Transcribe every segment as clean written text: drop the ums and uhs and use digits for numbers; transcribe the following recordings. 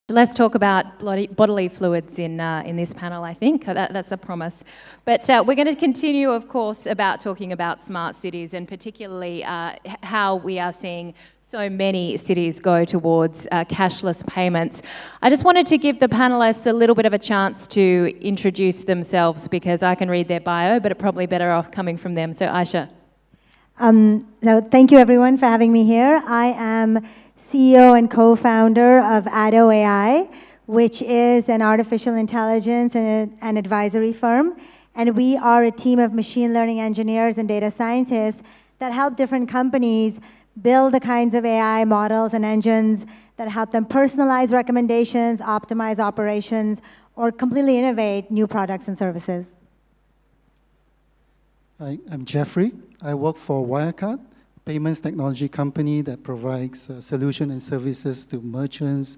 Let's talk about bodily fluids in this panel, I think. That's a promise. But we're going to continue, of course, about talking about smart cities and particularly how we are seeing so many cities go towards cashless payments. I just wanted to give the panelists a little bit of a chance to introduce themselves because I can read their bio, but it's probably better off coming from them. So, Ayesha. So thank you, everyone, for having me here. I am CEO and co-founder of Addo AI, which is an artificial intelligence and an advisory firm. And we are a team of machine learning engineers and data scientists that help different companies build the kinds of AI models and engines that help them personalize recommendations, optimize operations, or completely innovate new products and services. Hi, I'm Jeffry. I work for Wirecard, payments technology company that provides solutions and services to merchants,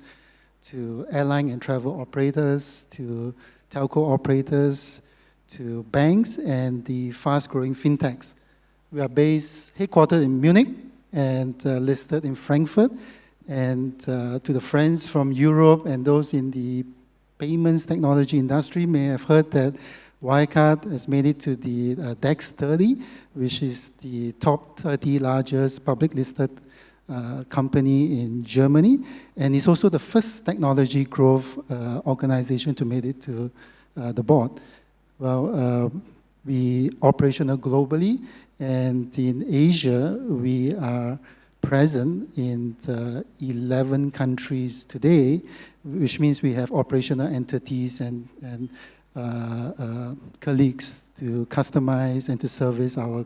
to airline and travel operators, to telco operators, to banks, and the fast-growing fintechs. We are headquartered in Munich and listed in Frankfurt. And to the friends from Europe and those in the payments technology industry may have heard that Wirecard has made it to the DAX 30, which is the top 30 largest public listed company in Germany. And it's also the first technology growth organization to make it to the board. Well, we operational globally, and in Asia, we are present in 11 countries today, which means we have operational entities and colleagues to customize and to service our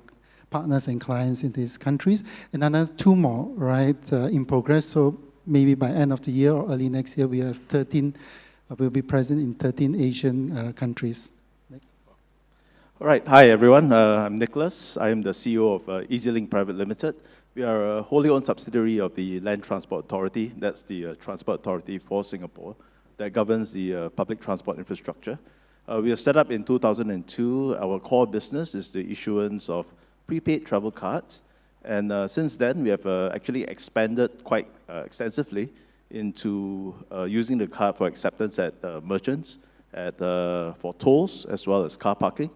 partners and clients in these countries. And another 2 more, right, in progress. So maybe by end of the year or early next year, we have 13, we'll be present in 13 Asian countries. All right, hi everyone. I'm Nicholas. I am the CEO of EasyLink Private Limited. We are a wholly owned subsidiary of the Land Transport Authority. That's the transport authority for Singapore that governs the public transport infrastructure. We were set up in 2002. Our core business is the issuance of prepaid travel cards. And since then, we have actually expanded quite extensively into using the card for acceptance at merchants, for tolls, as well as car parking.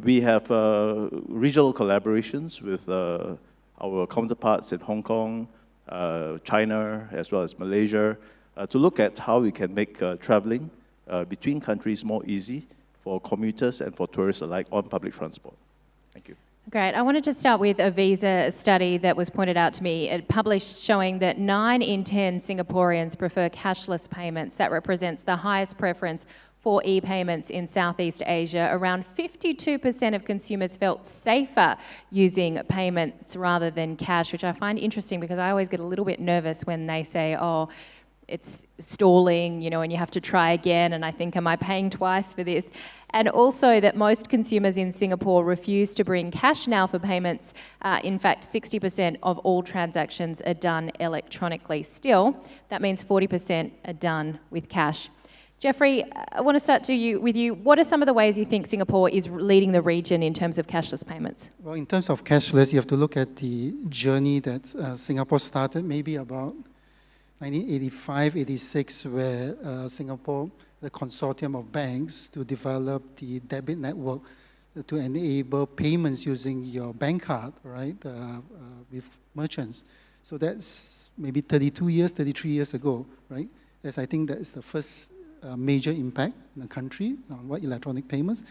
We have regional collaborations with our counterparts in Hong Kong, China, as well as Malaysia, to look at how we can make traveling between countries more easy for commuters and for tourists alike on public transport. Thank you. Great. I wanted to start with a visa study that was pointed out to me. It published showing that 9 in 10 Singaporeans prefer cashless payments. That represents the highest preference for e-payments in Southeast Asia. Around 52% of consumers felt safer using payments rather than cash, which I find interesting because I always get a little bit nervous when they say, oh, it's stalling, you know, and you have to try again, and I think, am I paying twice for this? And also that most consumers in Singapore refuse to bring cash now for payments. In fact, 60% of all transactions are done electronically. Still, that means 40% are done with cash. Jeffrey, I want to start with you. What are some of the ways you think Singapore is leading the region in terms of cashless payments? Well, in terms of cashless, you have to look at the journey that Singapore started maybe about 1985, 86, where Singapore, the consortium of banks, to develop the debit network to enable payments using your bank card, right, with merchants. So that's maybe 33 years ago, right? Yes, I think that's the first major impact in the country on what electronic payments.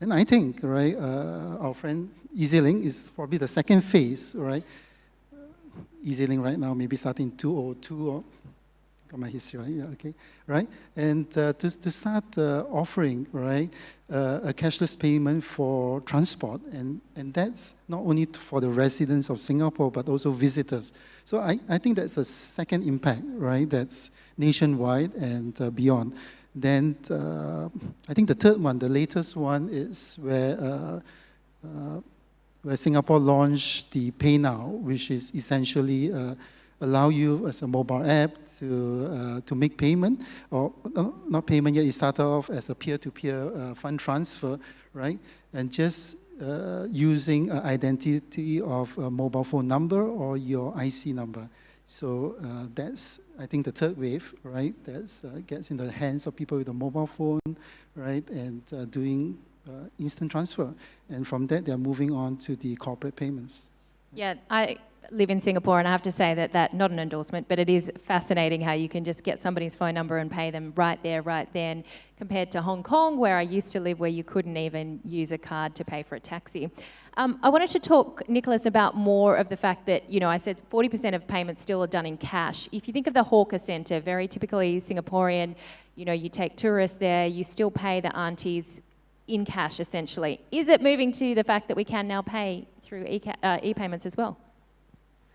And I think, right, our friend EasyLink is probably the second phase, right? EasyLink right now maybe starting 2002 or got my history right, yeah, okay, right? And to start offering, right, a cashless payment for transport, and that's not only for the residents of Singapore, but also visitors. So I think that's the second impact, right? That's nationwide and beyond. Then I think the third one, the latest one, is where Singapore launched the PayNow, which is essentially allow you as a mobile app to make payment, or not payment yet, it started off as a peer-to-peer fund transfer, right? And just using identity of a mobile phone number or your IC number. So that's, I think, the third wave, right? That gets in the hands of people with a mobile phone, right? And doing instant transfer. And from that, they're moving on to the corporate payments. Yeah, I live in Singapore, and I have to say that not an endorsement, but it is fascinating how you can just get somebody's phone number and pay them right there, right then, compared to Hong Kong, where I used to live, where you couldn't even use a card to pay for a taxi. I wanted to talk, Nicholas, about more of the fact that, I said 40% of payments still are done in cash. If you think of the hawker centre, very typically Singaporean, you take tourists there, you still pay the aunties in cash, essentially. Is it moving to the fact that we can now pay through e-payments as well?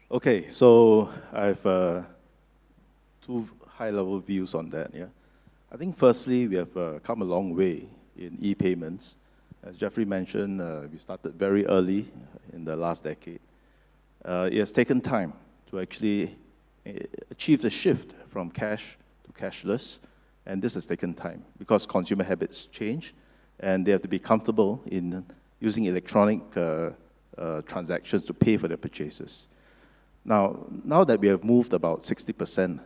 Okay, so I have two high-level views on that. Yeah, I think firstly we have come a long way in e-payments. As Jeffrey mentioned, we started very early in the last decade. It has taken time to actually achieve the shift from cash to cashless, and this has taken time because consumer habits change, and they have to be comfortable in using electronic transactions to pay for their purchases. Now that we have moved about 60%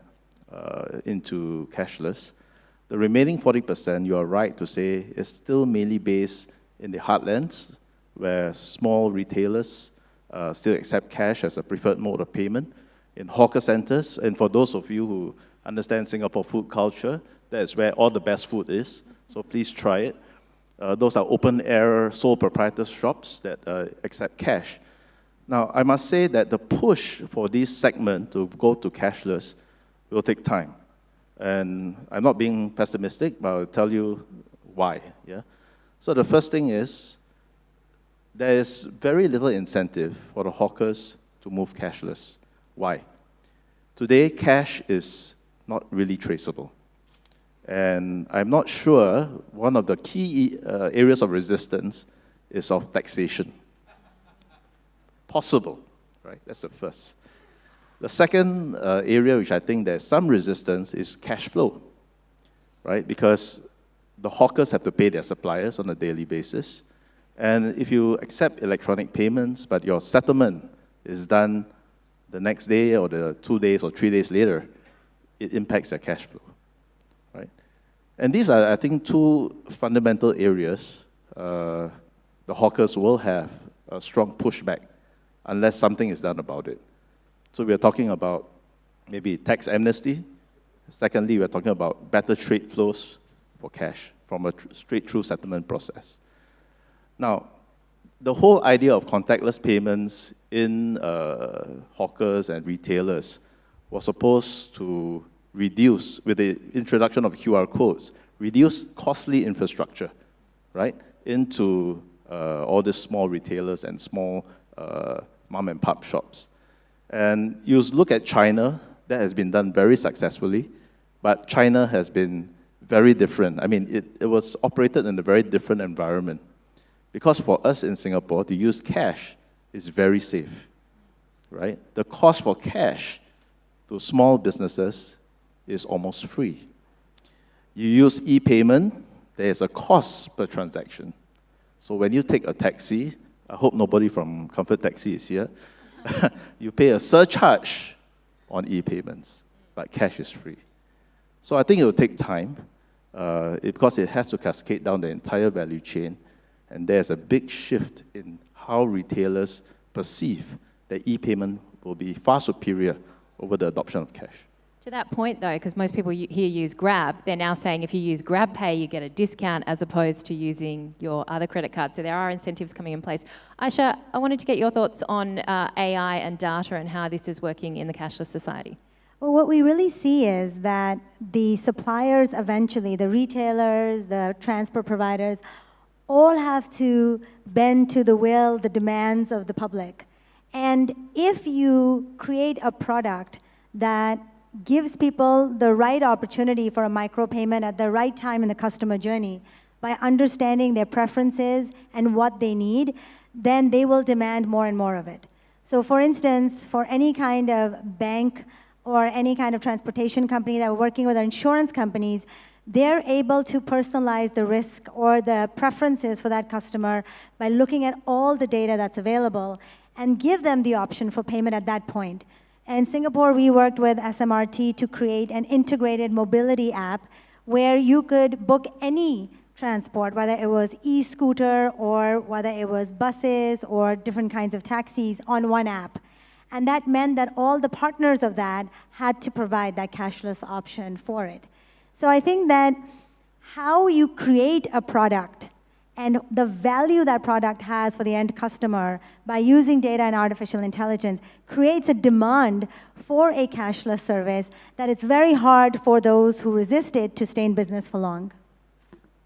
into cashless, the remaining 40%, you are right to say, is still mainly based in the heartlands, where small retailers still accept cash as a preferred mode of payment. In hawker centers, and for those of you who understand Singapore food culture, that is where all the best food is, so please try it. Those are open-air sole proprietor shops that accept cash. Now, I must say that the push for this segment to go to cashless will take time. And I'm not being pessimistic, but I'll tell you why. Yeah? So the first thing is, there is very little incentive for the hawkers to move cashless. Why? Today, cash is not really traceable. And I'm not sure one of the key areas of resistance is of taxation. Possible, right? That's the first. The second area which I think there's some resistance is cash flow, right? Because the hawkers have to pay their suppliers on a daily basis. And if you accept electronic payments, but your settlement is done the next day or the 2 days or 3 days later, it impacts their cash flow, right? And these are, I think, two fundamental areas the hawkers will have a strong pushback unless something is done about it. So we are talking about maybe tax amnesty. Secondly, we are talking about better trade flows for cash from a straight-through settlement process. Now, the whole idea of contactless payments in hawkers and retailers was supposed to reduce, with the introduction of QR codes, reduce costly infrastructure, right, into all these small retailers and small mom-and-pop shops. And you look at China, that has been done very successfully, but China has been very different. I mean, it was operated in a very different environment. Because for us in Singapore, to use cash is very safe, right? The cost for cash to small businesses is almost free. You use e-payment, there is a cost per transaction. So when you take a taxi, I hope nobody from Comfort Taxi is here, you pay a surcharge on e-payments, but cash is free. So I think it will take time because it has to cascade down the entire value chain, and there's a big shift in how retailers perceive that e-payment will be far superior over the adoption of cash. To that point, though, because most people here use Grab, they're now saying if you use Grab Pay, you get a discount as opposed to using your other credit card. So there are incentives coming in place. Ayesha, I wanted to get your thoughts on AI and data and how this is working in the cashless society. Well, what we really see is that the suppliers eventually, the retailers, the transport providers, all have to bend to the will, the demands of the public. And if you create a product that gives people the right opportunity for a micropayment at the right time in the customer journey, by understanding their preferences and what they need, then they will demand more and more of it. So for instance, for any kind of bank or any kind of transportation company that are working with our insurance companies, they're able to personalize the risk or the preferences for that customer by looking at all the data that's available and give them the option for payment at that point. In Singapore, we worked with SMRT to create an integrated mobility app where you could book any transport, whether it was e-scooter or whether it was buses or different kinds of taxis on one app. And that meant that all the partners of that had to provide that cashless option for it. So I think that how you create a product and the value that product has for the end customer by using data and artificial intelligence creates a demand for a cashless service that it's very hard for those who resist it to stay in business for long.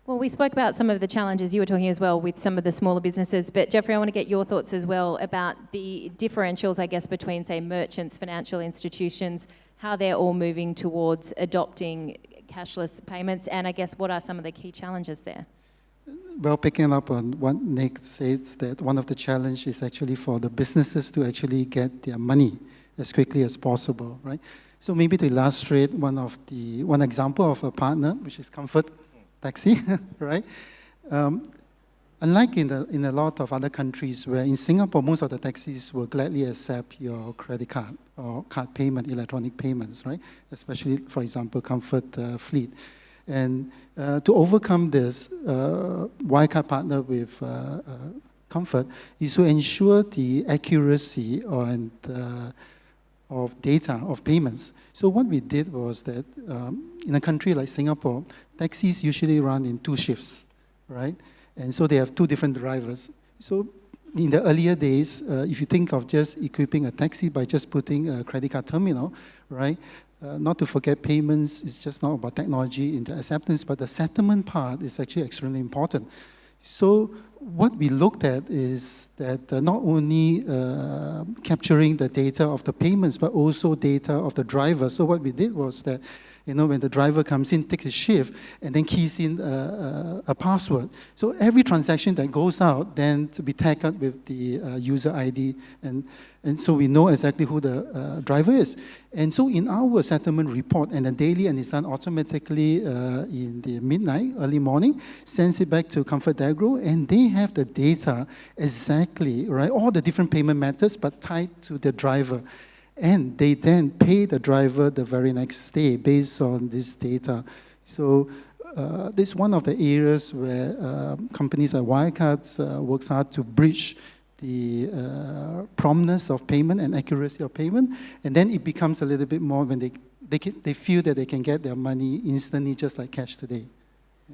Well, we spoke about some of the challenges you were talking as well with some of the smaller businesses, but Jeffrey, I want to get your thoughts as well about the differentials, I guess, between, say, merchants, financial institutions, how they're all moving towards adopting cashless payments, and I guess what are some of the key challenges there? Well, picking up on what Nick says, that one of the challenges is actually for the businesses to actually get their money as quickly as possible, right? So maybe to illustrate one example of a partner, which is Comfort Taxi, right? Unlike in a lot of other countries where in Singapore, most of the taxis will gladly accept your credit card or card payment, electronic payments, right? Especially, for example, Comfort Fleet. And to overcome this, Wirecard partner with Comfort is to ensure the accuracy of data, of payments. So what we did was that in a country like Singapore, taxis usually run in 2 shifts, right? And so they have 2 different drivers. So in the earlier days, if you think of just equipping a taxi by just putting a credit card terminal, right? Not to forget payments is just not about technology in the acceptance, but the settlement part is actually extremely important. So what we looked at is that not only capturing the data of the payments, but also data of the driver. So what we did was that, when the driver comes in, takes a shift, and then keys in a password. So every transaction that goes out then to be tagged with the user ID, and so we know exactly who the driver is. And so in our settlement report, and the daily, and it's done automatically in the midnight, early morning, sends it back to Comfort Dagro, and they have the data exactly, right? All the different payment methods, but tied to the driver. And they then pay the driver the very next day based on this data. So this is one of the areas where companies like Wirecard works hard to bridge the promptness of payment and accuracy of payment. And then it becomes a little bit more when they feel that they can get their money instantly, just like cash today.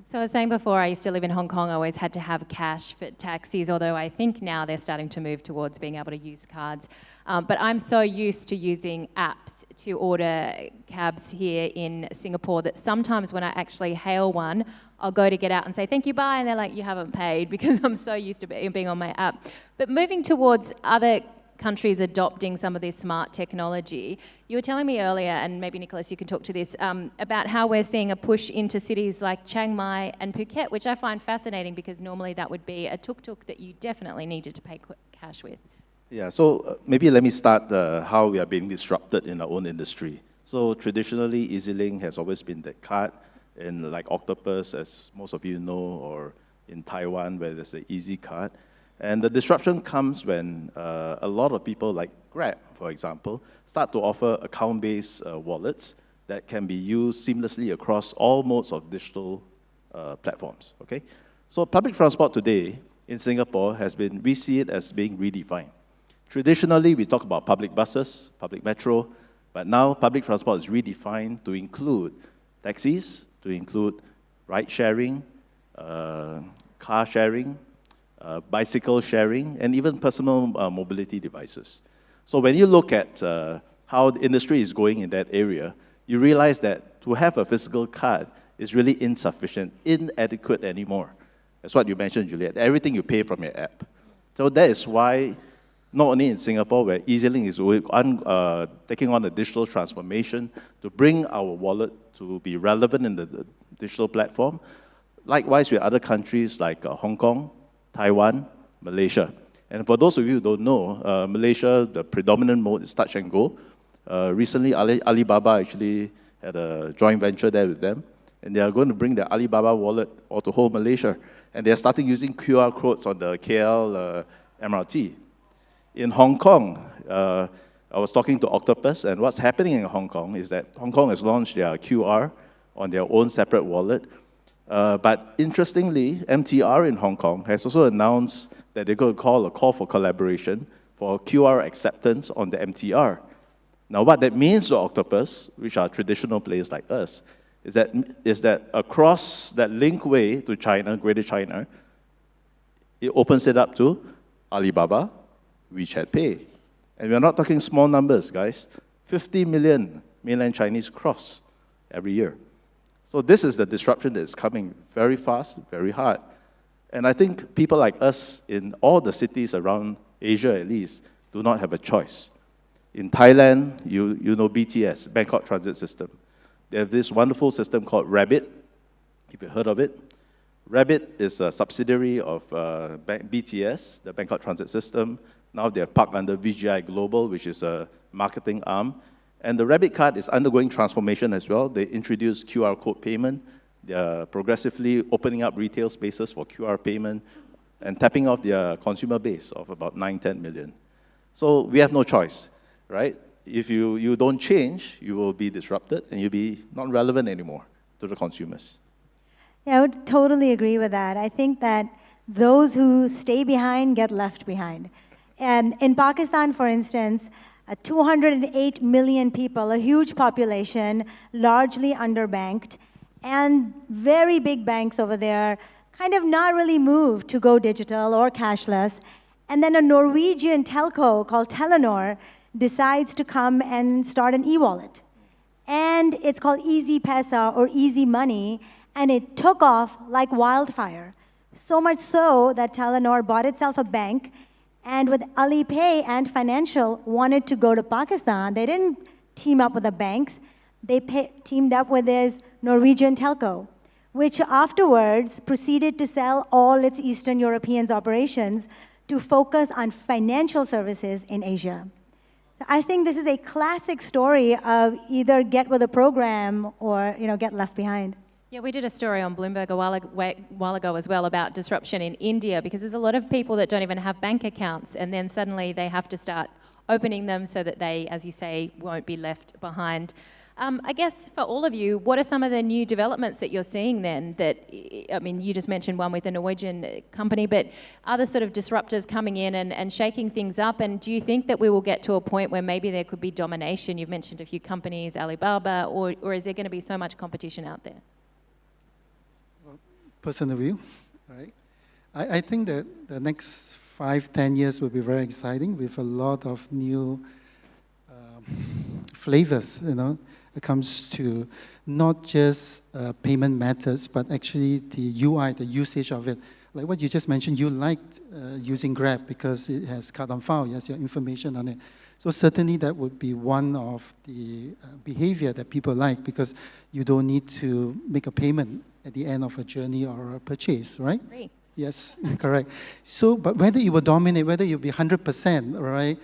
So I was saying before, I used to live in Hong Kong. I always had to have cash for taxis, although I think now they're starting to move towards being able to use cards. But I'm so used to using apps to order cabs here in Singapore that sometimes when I actually hail one, I'll go to get out and say, thank you, bye, and they're like, you haven't paid, because I'm so used to being on my app. But moving towards other countries adopting some of this smart technology. You were telling me earlier, and maybe Nicholas, you can talk to this, about how we're seeing a push into cities like Chiang Mai and Phuket, which I find fascinating because normally that would be a tuk-tuk that you definitely needed to pay cash with. Yeah, so maybe let me start how we are being disrupted in our own industry. So traditionally, EZ-Link has always been the card in like Octopus, as most of you know, or in Taiwan where there's the Easy Card. And the disruption comes when a lot of people like Grab, for example, start to offer account-based wallets that can be used seamlessly across all modes of digital platforms, okay? So public transport today in Singapore we see it as being redefined. Traditionally, we talk about public buses, public metro, but now public transport is redefined to include taxis, to include ride sharing, car sharing, bicycle sharing, and even personal mobility devices. So when you look at how the industry is going in that area, you realize that to have a physical card is really insufficient, inadequate anymore. That's what you mentioned, Juliette. Everything you pay from your app. So that is why, not only in Singapore, where EZ-Link is taking on a digital transformation to bring our wallet to be relevant in the digital platform. Likewise, with other countries like Hong Kong, Taiwan, Malaysia. And for those of you who don't know, Malaysia, the predominant mode is touch and go. Recently, Alibaba actually had a joint venture there with them, and they are going to bring the Alibaba wallet all to whole Malaysia. And they are starting using QR codes on the KL MRT. In Hong Kong, I was talking to Octopus, and what's happening in Hong Kong is that Hong Kong has launched their QR on their own separate wallet. But interestingly, MTR in Hong Kong has also announced that they're going to call a call for collaboration for QR acceptance on the MTR. Now, what that means to Octopus, which are traditional players like us, is that across that linkway to China, Greater China, it opens it up to Alibaba, WeChat Pay. And we're not talking small numbers, guys. 50 million mainland Chinese cross every year. So this is the disruption that's coming very fast, very hard. And I think people like us in all the cities around Asia, at least, do not have a choice. In Thailand, you know BTS, Bangkok Transit System. They have this wonderful system called Rabbit, if you've heard of it. Rabbit is a subsidiary of BTS, the Bangkok Transit System. Now they're parked under VGI Global, which is a marketing arm. And the Rabbit card is undergoing transformation as well. They introduced QR code payment. They're progressively opening up retail spaces for QR payment and tapping off their consumer base of about 9-10 million. So we have no choice, right? If you don't change, you will be disrupted and you'll be not relevant anymore to the consumers. Yeah, I would totally agree with that. I think that those who stay behind get left behind. And in Pakistan, for instance, 208 million people, a huge population, largely underbanked, and very big banks over there kind of not really moved to go digital or cashless. And then a Norwegian telco called Telenor decides to come and start an e-wallet. And it's called Easy Pesa or Easy Money, and it took off like wildfire. So much so that Telenor bought itself a bank, and with Alipay and Financial wanted to go to Pakistan. They didn't team up with the banks. They teamed up with this Norwegian telco, which afterwards proceeded to sell all its Eastern European operations to focus on financial services in Asia. I think this is a classic story of either get with a program or get left behind. Yeah, we did a story on Bloomberg a while ago as well about disruption in India, because there's a lot of people that don't even have bank accounts, and then suddenly they have to start opening them so that they, as you say, won't be left behind. I guess for all of you, what are some of the new developments that you're seeing then that, I mean, you just mentioned one with a Norwegian company, but other sort of disruptors coming in and shaking things up? And do you think that we will get to a point where maybe there could be domination? You've mentioned a few companies, Alibaba, or is there going to be so much competition out there? Personal view, right? I think that the next 5-10 years will be very exciting with a lot of new flavors, It comes to not just payment methods, but actually the UI, the usage of it. Like what you just mentioned, you liked using Grab because it has card on file, it has your information on it. So certainly that would be one of the behavior that people like, because you don't need to make a payment at the end of a journey or a purchase, right? Great. Yes, correct. So, but whether it will dominate, whether you'll be 100%, right?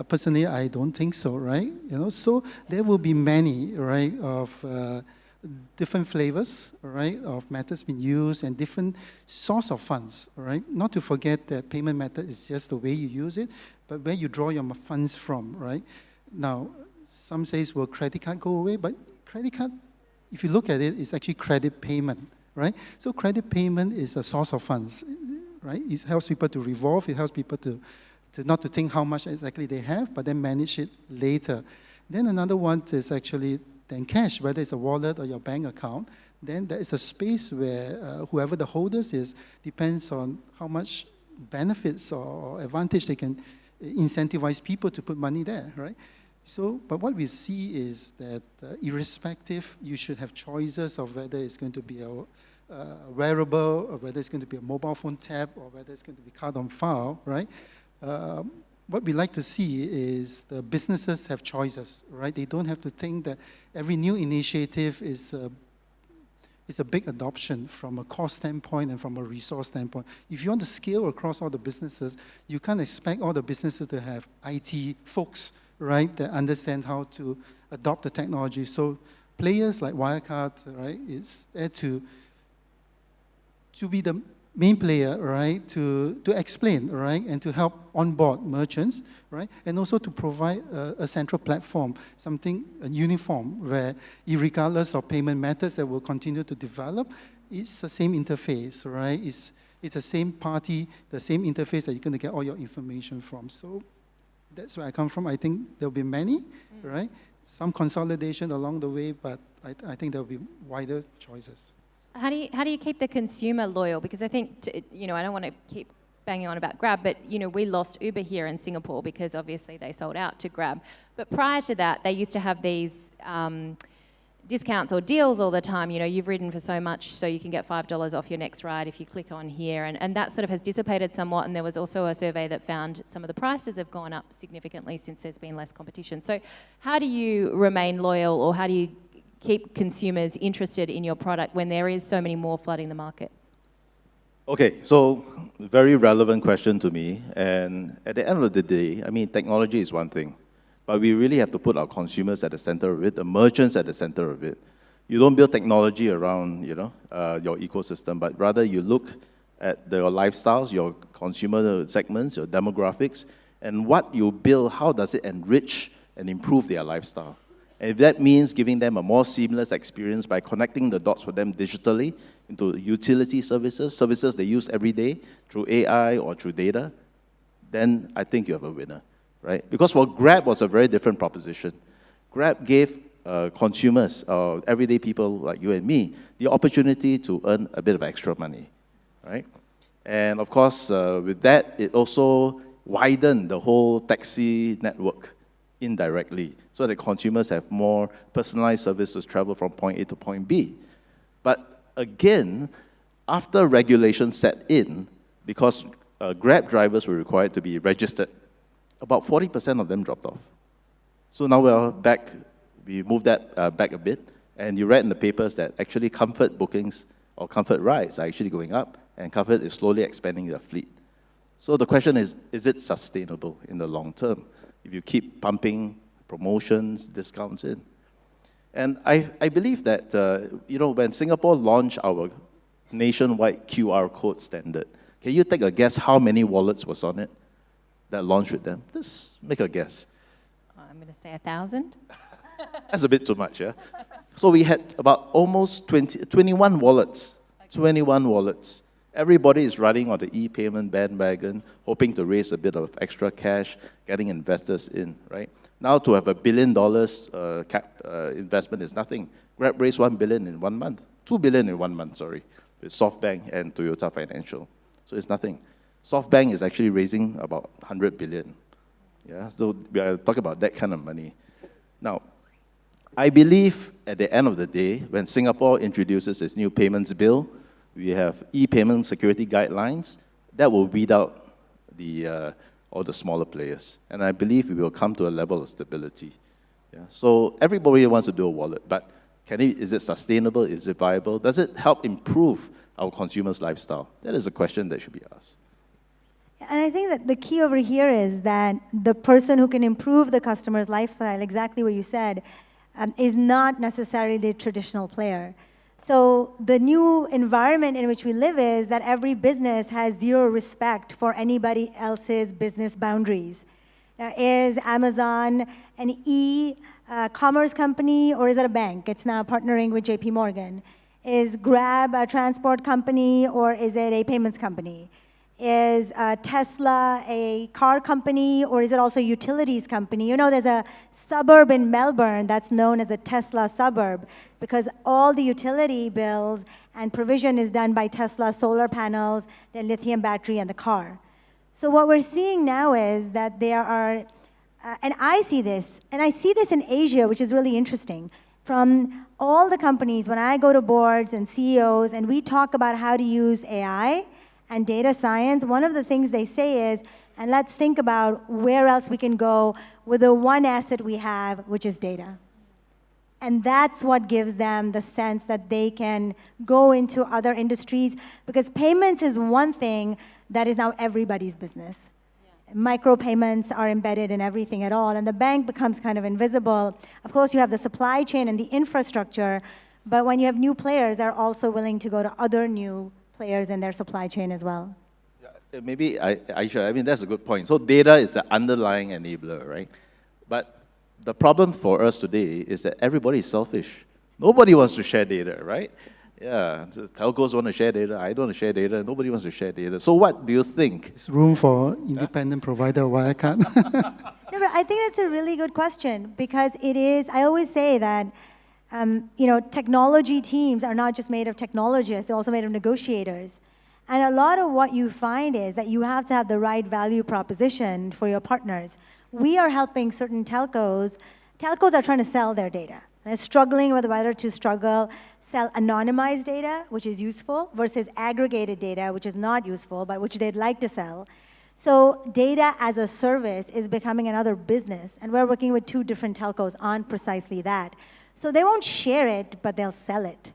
Personally, I don't think so, right? So there will be many, right, of different flavors, right, of methods being used and different source of funds, right? Not to forget that payment method is just the way you use it, but where you draw your funds from, right? Now, some says, will credit card go away? But credit card, if you look at it, it's actually credit payment, right? So credit payment is a source of funds, right? It helps people to revolve, it helps people to not to think how much exactly they have, but then manage it later. Then another one is actually then cash, whether it's a wallet or your bank account. Then there is a space where whoever the holders is depends on how much benefits or advantage they can incentivize people to put money there, right? So, but what we see is that irrespective, you should have choices of whether it's going to be a wearable, or whether it's going to be a mobile phone tab, or whether it's going to be card on file, right? What we like to see is the businesses have choices, right? They don't have to think that every new initiative is a big adoption from a cost standpoint and from a resource standpoint. If you want to scale across all the businesses, you can't expect all the businesses to have IT folks, right, that understand how to adopt the technology. So players like Wirecard, right, is there to be the main player, right, to explain, right, and to help onboard merchants, right, and also to provide a central platform, something uniform, where regardless of payment methods that will continue to develop, it's the same interface, right? It's the same party, the same interface that you're going to get all your information from. So that's where I come from. I think there'll be many, right? Some consolidation along the way, but I think there'll be wider choices. How do you keep the consumer loyal? Because I think, I don't want to keep banging on about Grab, but, we lost Uber here in Singapore because obviously they sold out to Grab. But prior to that, they used to have these discounts or deals all the time. You've ridden for so much, so you can get $5 off your next ride if you click on here. And that sort of has dissipated somewhat. And there was also a survey that found some of the prices have gone up significantly since there's been less competition. So how do you remain loyal, or how do you keep consumers interested in your product when there is so many more flooding the market? Okay, so very relevant question to me. And at the end of the day, technology is one thing, but we really have to put our consumers at the center of it, the merchants at the center of it. You don't build technology around, your ecosystem, but rather you look at your lifestyles, your consumer segments, your demographics, and what you build, how does it enrich and improve their lifestyle? And if that means giving them a more seamless experience by connecting the dots for them digitally into utility services they use every day through AI or through data, then I think you have a winner, right? Because for Grab was a very different proposition. Grab gave consumers, everyday people like you and me, the opportunity to earn a bit of extra money, right? And of course, with that, it also widened the whole taxi network indirectly, so that consumers have more personalized services to travel from point A to point B. But again, after regulation set in, because Grab drivers were required to be registered, about 40% of them dropped off. So now we're back, we moved that back a bit, and you read in the papers that actually comfort bookings or comfort rides are actually going up, and comfort is slowly expanding their fleet. So the question is it sustainable in the long term if you keep pumping promotions, discounts in? And I believe that, when Singapore launched our nationwide QR code standard, can you take a guess how many wallets was on it that launched with them? Just make a guess. I'm going to say 1,000. That's a bit too much, yeah? So we had about almost 21 wallets. Okay. 21 wallets. Everybody is riding on the e-payment bandwagon, hoping to raise a bit of extra cash, getting investors in, right? Now to have $1 billion investment is nothing. Grab raised $1 billion in 1 month. $2 billion in 1 month, sorry, with SoftBank and Toyota Financial. So it's nothing. SoftBank is actually raising about $100 billion. Yeah, so we are talking about that kind of money. Now, I believe at the end of the day, when Singapore introduces its new payments bill, we have e-payment security guidelines that will weed out all the smaller players. And I believe we will come to a level of stability. Yeah? So everybody wants to do a wallet, but is it sustainable? Is it viable? Does it help improve our consumers' lifestyle? That is a question that should be asked. And I think that the key over here is that the person who can improve the customer's lifestyle, exactly what you said, is not necessarily the traditional player. So the new environment in which we live is that every business has zero respect for anybody else's business boundaries. Now, is Amazon an e-commerce company, or is it a bank? It's now partnering with JP Morgan. Is Grab a transport company, or is it a payments company? Is Tesla a car company, or is it also a utilities company? There's a suburb in Melbourne that's known as a Tesla suburb because all the utility bills and provision is done by Tesla solar panels, their lithium battery, and the car. So what we're seeing now is that there are, and I see this in Asia, which is really interesting. From all the companies, when I go to boards and CEOs and we talk about how to use AI, and data science, one of the things they say is, and let's think about where else we can go with the one asset we have, which is data. And that's what gives them the sense that they can go into other industries, because payments is one thing that is now everybody's business. Yeah. Micropayments are embedded in everything at all, and the bank becomes kind of invisible. Of course, you have the supply chain and the infrastructure, but when you have new players, they're also willing to go to other new players in their supply chain as well. Maybe, Ayesha, I mean, that's a good point. So data is the underlying enabler, right? But the problem for us today is that everybody is selfish. Nobody wants to share data, right? Yeah, so telcos want to share data, I don't want to share data, nobody wants to share data. So what do you think? There's room for independent provider Wirecard. No, but I think that's a really good question because it is, I always say that, technology teams are not just made of technologists, they're also made of negotiators. And a lot of what you find is that you have to have the right value proposition for your partners. We are helping certain telcos. Telcos are trying to sell their data. They're struggling with whether to sell anonymized data, which is useful, versus aggregated data, which is not useful, but which they'd like to sell. So data as a service is becoming another business, and we're working with 2 different telcos on precisely that. So they won't share it, but they'll sell it.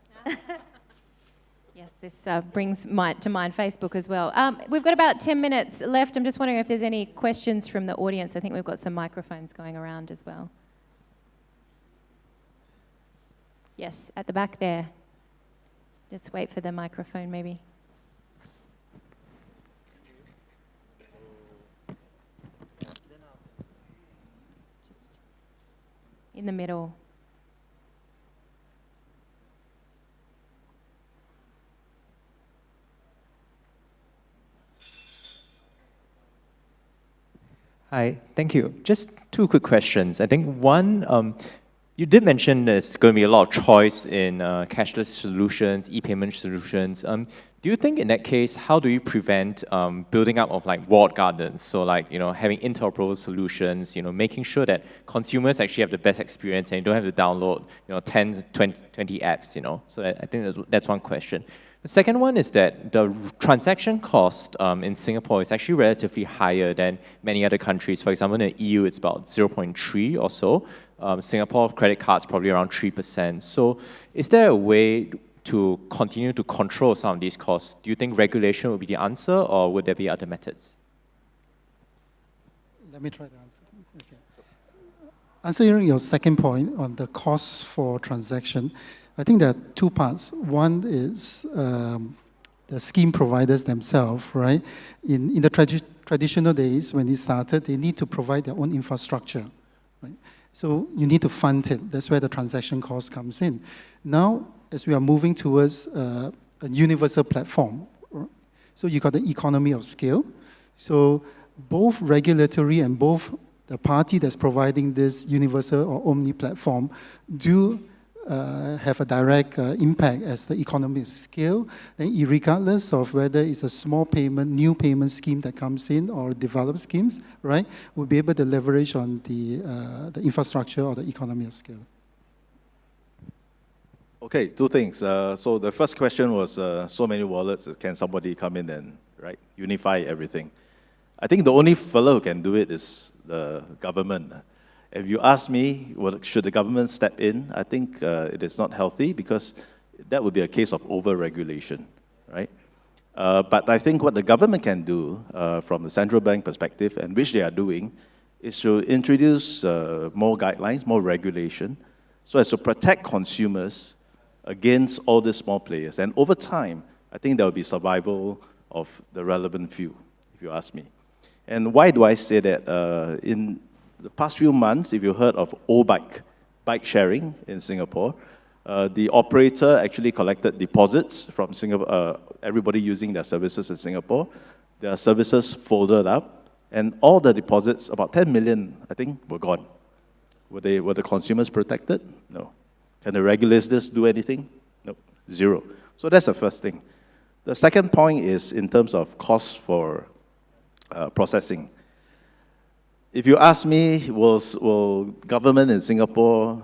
Yes, this brings to mind Facebook as well. We've got about 10 minutes left. I'm just wondering if there's any questions from the audience. I think we've got some microphones going around as well. Yes, at the back there. Just wait for the microphone, maybe. Just in the middle. Hi, thank you. Just 2 quick questions. I think one, you did mention there's going to be a lot of choice in cashless solutions, e-payment solutions. Do you think in that case, how do you prevent building up of like walled gardens? So like, having interoperable solutions, making sure that consumers actually have the best experience and you don't have to download, 10, 20 apps, So I think that's one question. The second one is that the transaction cost in Singapore is actually relatively higher than many other countries. For example, in the EU, it's about 0.3 or so. Singapore credit cards probably around 3%. So is there a way to continue to control some of these costs? Do you think regulation would be the answer, or would there be other methods? Let me try to answer. Okay. Answering your second point on the costs for transaction, I think there are 2 parts. One is the scheme providers themselves, right? In the traditional days, when it started, they need to provide their own infrastructure, right? So you need to fund it. That's where the transaction cost comes in. Now, as we are moving towards a universal platform, right? So you got the economy of scale. So both regulatory and both the party that's providing this universal or omni platform do have a direct impact as the economy of scale, then regardless of whether it's a small payment, new payment scheme that comes in or developed schemes, right, we'll be able to leverage on the infrastructure or the economy of scale. Okay, 2 things. So the first question was, so many wallets, can somebody come in and unify everything? I think the only fellow who can do it is the government. If you ask me, should the government step in, I think it is not healthy because that would be a case of over-regulation, right? But I think what the government can do from the central bank perspective, and which they are doing, is to introduce more guidelines, more regulation, so as to protect consumers against all these small players. And over time, I think there will be survival of the relevant few, if you ask me. And why do I say that? In the past few months, if you heard of O-Bike, bike sharing in Singapore, the operator actually collected deposits from Singapore, everybody using their services in Singapore. Their services folded up, and all the deposits, about 10 million, I think, were gone. Were the consumers protected? No. Can the regulators do anything? No, 0. So that's the first thing. The second point is in terms of costs for processing. If you ask me, will government in Singapore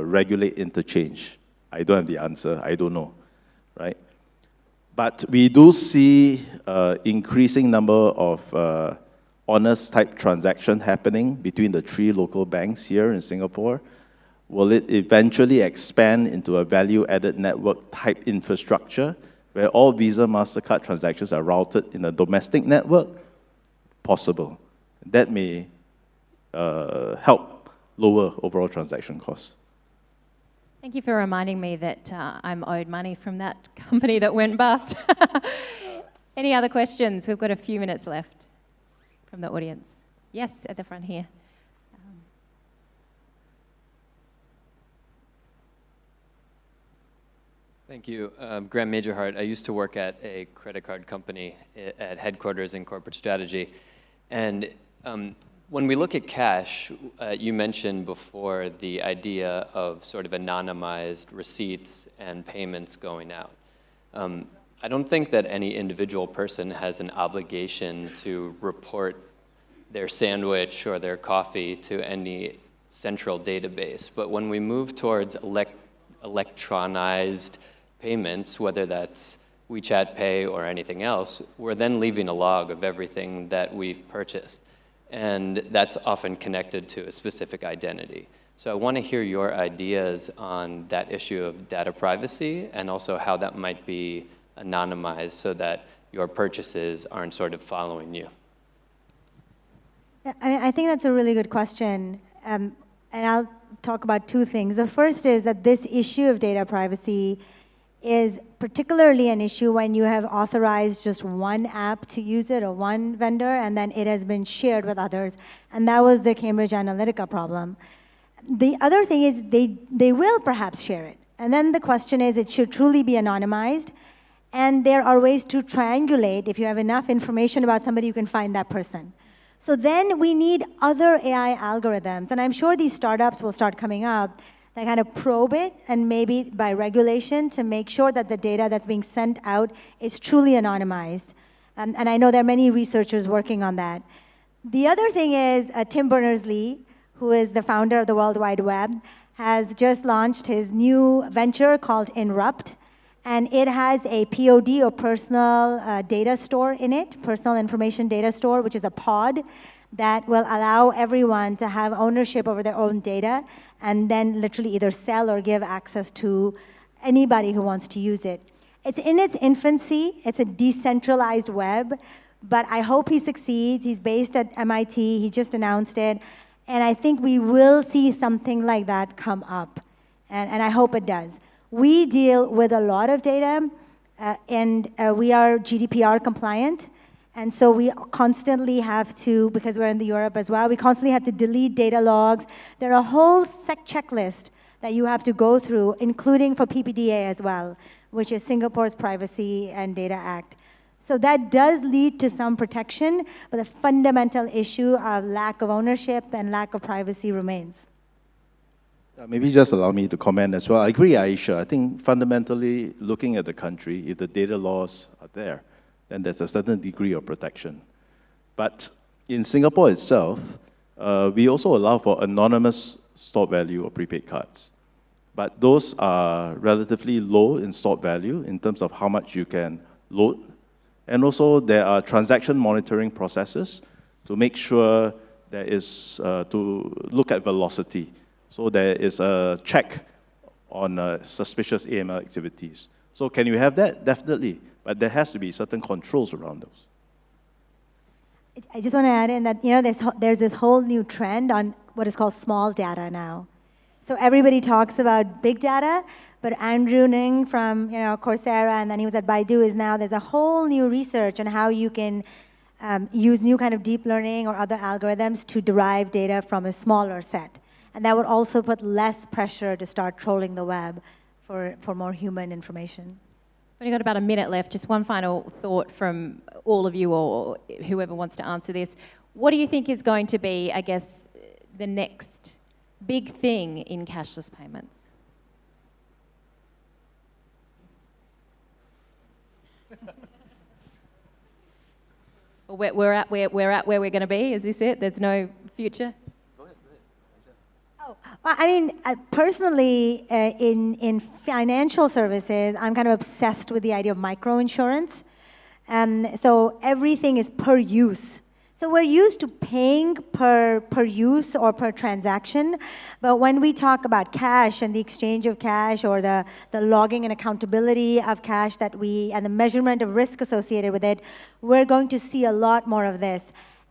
regulate interchange? I don't have the answer. I don't know, right? But we do see increasing number of honest type transaction happening between the 3 local banks here in Singapore. Will it eventually expand into a value-added network type infrastructure where all Visa, MasterCard transactions are routed in a domestic network? Possible. That may help lower overall transaction costs. Thank you for reminding me that I'm owed money from that company that went bust. Any other questions? We've got a few minutes left from the audience. Yes, at the front here. Thank you. Graham Majorhart. I used to work at a credit card company at headquarters in corporate strategy. And when we look at cash, you mentioned before the idea of sort of anonymized receipts and payments going out. I don't think that any individual person has an obligation to report their sandwich or their coffee to any central database. But when we move towards electronized payments, whether that's WeChat Pay or anything else, we're then leaving a log of everything that we've purchased. And that's often connected to a specific identity. So I want to hear your ideas on that issue of data privacy and also how that might be anonymized so that your purchases aren't sort of following you. Yeah, I think that's a really good question. And I'll talk about two things. The first is that this issue of data privacy is particularly an issue when you have authorized just one app to use it or one vendor, and then it has been shared with others. And that was the Cambridge Analytica problem. The other thing is they will perhaps share it. And then the question is, it should truly be anonymized. And there are ways to triangulate. If you have enough information about somebody, you can find that person. So then we need other AI algorithms. And I'm sure these startups will start coming up that kind of probe it, and maybe by regulation to make sure that the data that's being sent out is truly anonymized. And I know there are many researchers working on that. The other thing is Tim Berners-Lee, who is the founder of the World Wide Web, has just launched his new venture called Inrupt. And it has a POD, or personal data store in it, personal information data store, which is a pod that will allow everyone to have ownership over their own data and then literally either sell or give access to anybody who wants to use it. It's in its infancy. It's a decentralized web, but I hope he succeeds. He's based at MIT. He just announced it. And I think we will see something like that come up. And I hope it does. We deal with a lot of data, and we are GDPR compliant. And so we constantly have to, because we're in the Europe as well, we constantly have to delete data logs. There are a whole checklist that you have to go through, including for PPDA as well, which is Singapore's Privacy and Data Act. So that does lead to some protection, but the fundamental issue of lack of ownership and lack of privacy remains. Maybe just allow me to comment as well. I agree, Ayesha. I think fundamentally, looking at the country, if the data laws are there, then there's a certain degree of protection. But in Singapore itself, we also allow for anonymous stored value of prepaid cards. But those are relatively low in stored value in terms of how much you can load. And also, there are transaction monitoring processes to make sure there is, to look at velocity. So there is a check on suspicious AML activities. So can you have that? Definitely. But there has to be certain controls around those. I just want to add in that there's this whole new trend on what is called small data now. So everybody talks about big data, but Andrew Ng from Coursera, and then he was at Baidu, is now there's a whole new research on how you can use new kind of deep learning or other algorithms to derive data from a smaller set. And that would also put less pressure to start trolling the web for more human information. We've only got about a minute left. Just one final thought from all of you, or whoever wants to answer this. What do you think is going to be, I guess, the next big thing in cashless payments? We're at where we're going to be, as you said. There's no future. Well, I mean, personally, in financial services, I'm kind of obsessed with the idea of microinsurance. So everything is per use. So we're used to paying per use or per transaction. But when we talk about cash and the exchange of cash, or the logging and accountability of cash and the measurement of risk associated with it, we're going to see a lot more of this.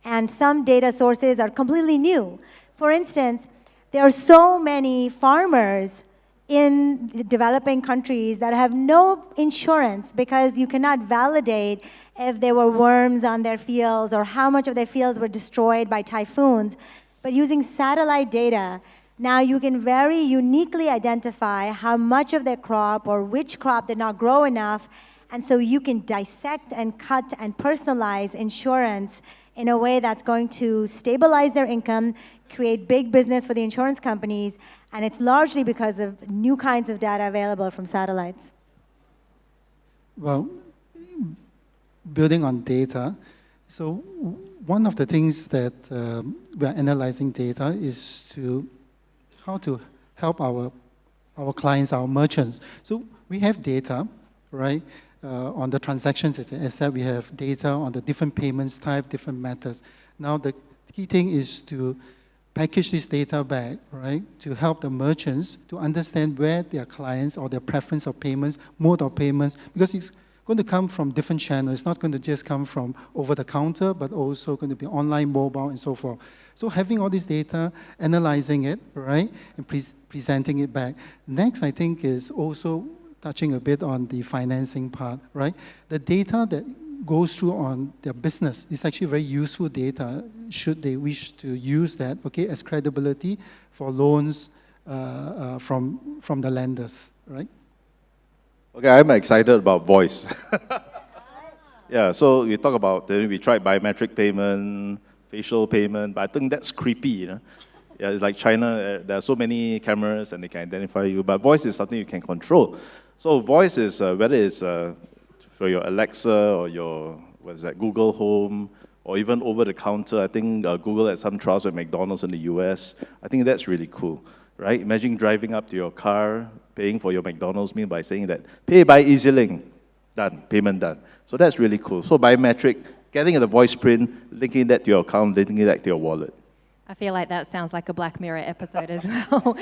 And some data sources are completely new. For instance, there are so many farmers in the developing countries that have no insurance because you cannot validate if there were worms on their fields or how much of their fields were destroyed by typhoons. But using satellite data, now you can very uniquely identify how much of their crop or which crop did not grow enough. And so you can dissect and cut and personalize insurance in a way that's going to stabilize their income, create big business for the insurance companies, and it's largely because of new kinds of data available from satellites. Well, building on data, so one of the things that we're analyzing data is how to help our clients, our merchants. So we have data, right? On the transactions as an asset, we have data on the different payments type, different methods. Now the key thing is to package this data back, right, to help the merchants to understand where their clients or their preference of payments, mode of payments, because it's going to come from different channels. It's not going to just come from over the counter, but also going to be online, mobile, and so forth. So having all this data, analyzing it, right, and presenting it back. Next, I think, is also touching a bit on the financing part, right? The data that goes through on their business is actually very useful data should they wish to use that, okay, as credibility for loans from the lenders, right? Okay, I'm excited about voice. Yeah, so we talk about, we tried biometric payment, facial payment, but I think that's creepy, you know? Yeah, it's like China, there are so many cameras and they can identify you, but voice is something you can control. So voice is, whether it's for your Alexa or your, Google Home, or even over the counter. I think Google had some trials with McDonald's in the US. I think that's really cool, right? Imagine driving up to your car, paying for your McDonald's meal by saying that, pay by EasyLink, done, payment done. So that's really cool. So biometric, getting the voice print, linking that to your account, linking that to your wallet. I feel like that sounds like a Black Mirror episode as well.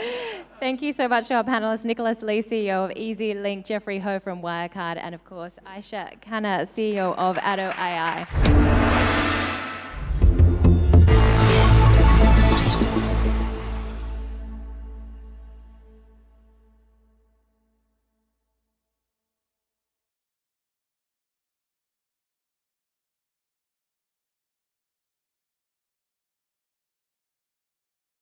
Thank you so much to our panelists, Nicholas Lee, CEO of EasyLink, Jeffry Ho from Wirecard, and of course, Ayesha, Khanna, CEO of Addo AI.